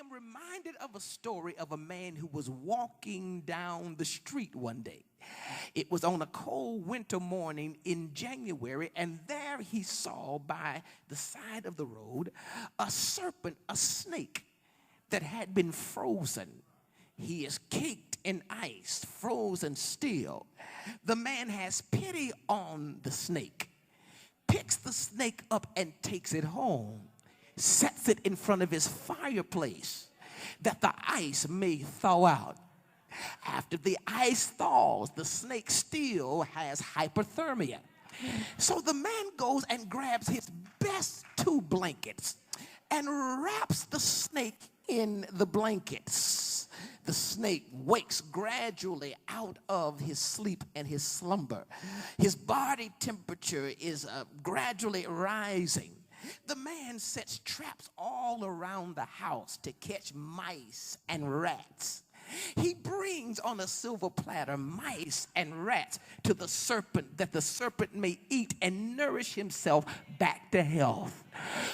am reminded of a story of a man who was walking down the street one day. It was on a cold winter morning in January, and there he saw by the side of the road a serpent, a snake that had been frozen. He is caked in ice, frozen still. The man has pity on the snake, picks the snake up and takes it home, sets it in front of his fireplace that the ice may thaw out. After the ice thaws, the snake still has hypothermia. So the man goes and grabs his best 2 blankets and wraps the snake in the blankets. The snake wakes gradually out of his sleep and his slumber. His body temperature is gradually rising. The man sets traps all around the house to catch mice and rats. He brings on a silver platter mice and rats to the serpent, that the serpent may eat and nourish himself back to health.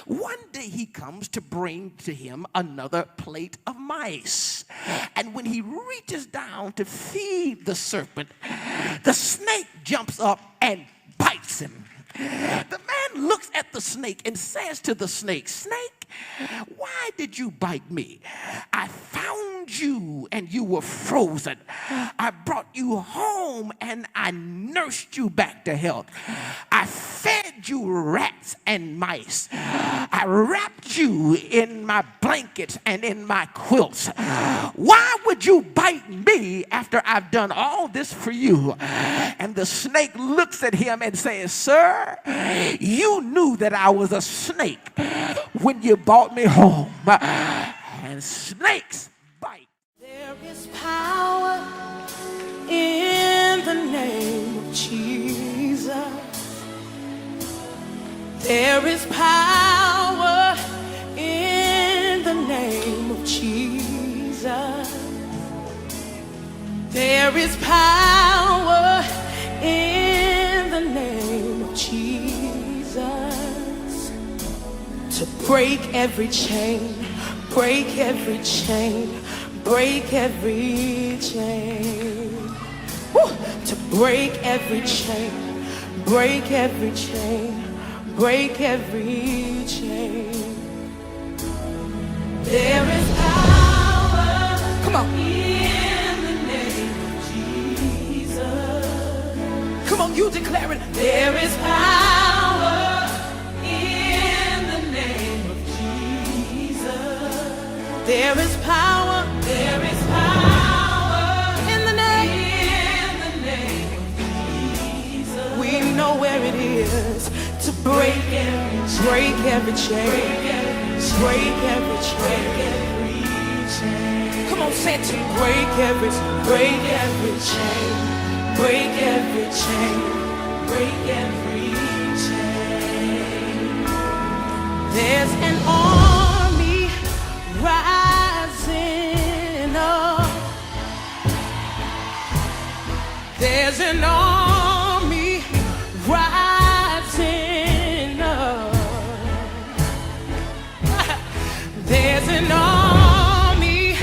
One day he comes to bring to him another plate of mice. And when he reaches down to feed the serpent, the snake jumps up and bites him. The man looks at the snake and says to the snake, "Snake, why did you bite me? I found you and you were frozen. I brought you home and I nursed you back to health. I fed you rats and mice. I wrapped you in my blankets and in my quilts. Why would you bite me after I've done all this for you?" And the snake looks at him and says, "Sir, you knew that I was a snake when you brought me home." And snakes bite. There is power in the name of Jesus. There is power in the name of Jesus. There is power in the name of Jesus to break every chain, break every chain, break every chain. Woo! To break every chain, break every chain, break every chain. There is power. Come on. In the name of Jesus. Come on, you declare it. There is power in the name of Jesus. There is power. There is power in the name of Jesus. We know where it is to break every chain, break every chain. Come on, say it to me. Break every chain, break every chain, break every chain. There's an army rising up. There's an army rising up. There's an army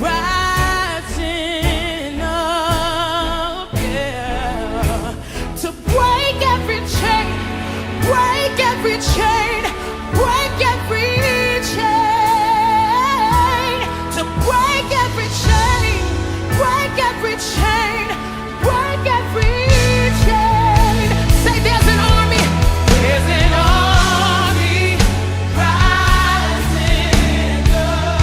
rising up, yeah, to break every chain, break every chain, break every chain, to break every chain, break every chain, break every chain. Say there's an army, there's an army rising up.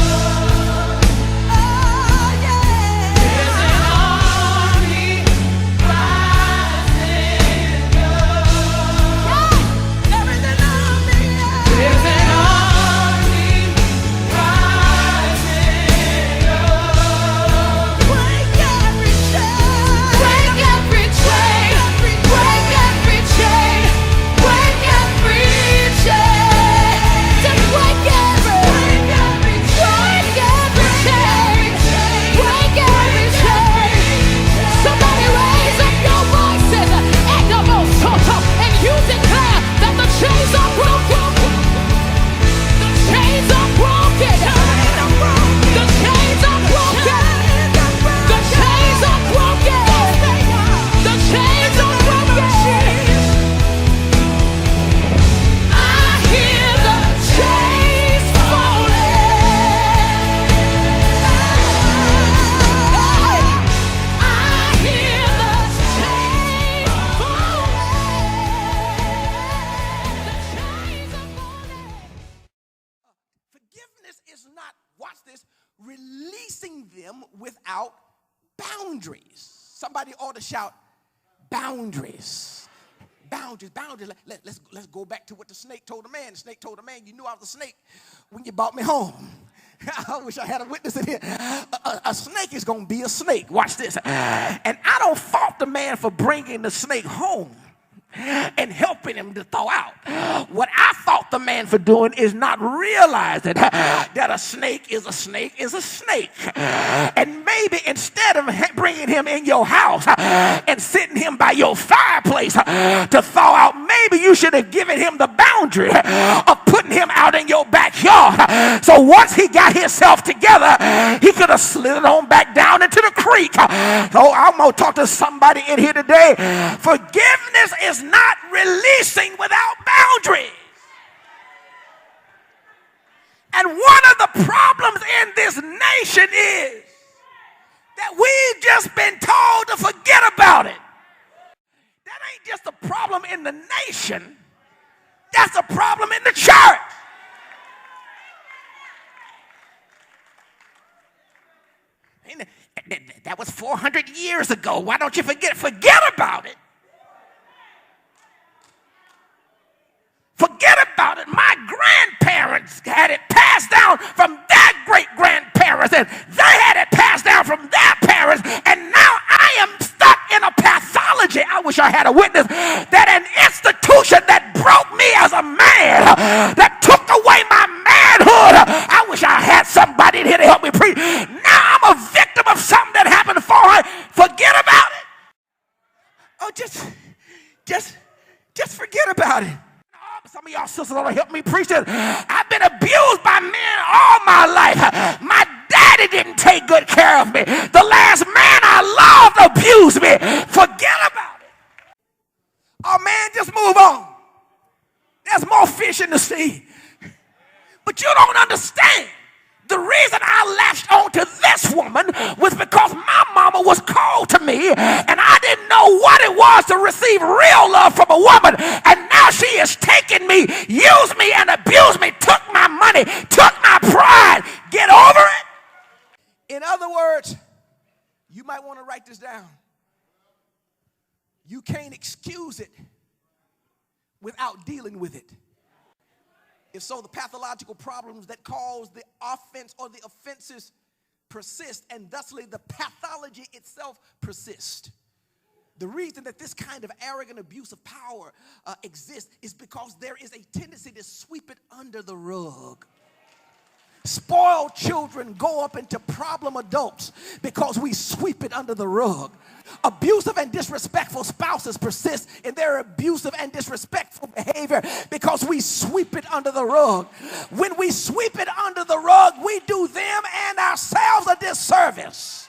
releasing them without boundaries. Somebody ought to shout, boundaries. Boundaries, boundaries. Let's go back to what the snake told the man. The snake told the man, you knew I was a snake when you brought me home. I wish I had a witness in here. A snake is going to be a snake. Watch this. And I don't fault the man for bringing the snake home and helping him to thaw out. What I fault the man for doing is not realizing that a snake is a snake is a snake. And maybe instead of bringing him in your house and sitting him by your fireplace to thaw out, maybe you should have given him the boundary of putting him out in your backyard. So once he got himself together, he could have slid on back down into the creek. So I'm going to talk to somebody in here today. Forgiveness is not releasing without boundaries. And one of the problems in this nation is that we've just been told to forget about it. That ain't just a problem in the nation. That's a problem in the church. That was 400 years ago. Why don't you forget about it? Forget about it. My grandparents had it passed down from their great-grandparents, and they had it passed down from their parents, and now I am stuck in a pathology. I wish I had a witness that an institution that broke me as a man, that took away my manhood. I wish I had somebody in here to help me preach. Now I'm a victim of something that happened 400. Forget about it. Oh, just forget about it. Some of y'all sisters ought to help me preach this. I've been abused by men all my life. My daddy didn't take good care of me. The last man I loved abused me. Forget about it. Oh man, just move on. There's more fish in the sea. But you don't understand. The reason I latched on to this woman was because my mama was cold to me and I didn't know what it was to receive real love from a woman. And now she is taking me, used me and abused me, took my money, took my pride. Get over it. In other words, you might want to write this down. You can't excuse it without dealing with it. If so, the pathological problems that cause the offense or the offenses persist, and thusly the pathology itself persists. The reason that this kind of arrogant abuse of power exists is because there is a tendency to sweep it under the rug. Spoiled children go up into problem adults because we sweep it under the rug. Abusive and disrespectful spouses persist in their abusive and disrespectful behavior because we sweep it under the rug. When we sweep it under the rug, we do them and ourselves a disservice.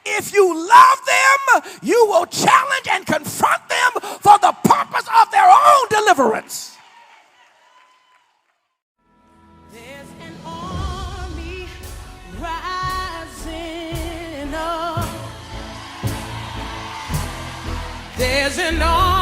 If you love them, you will challenge and confront them for the purpose of their own deliverance. There's an army rising up. There's an army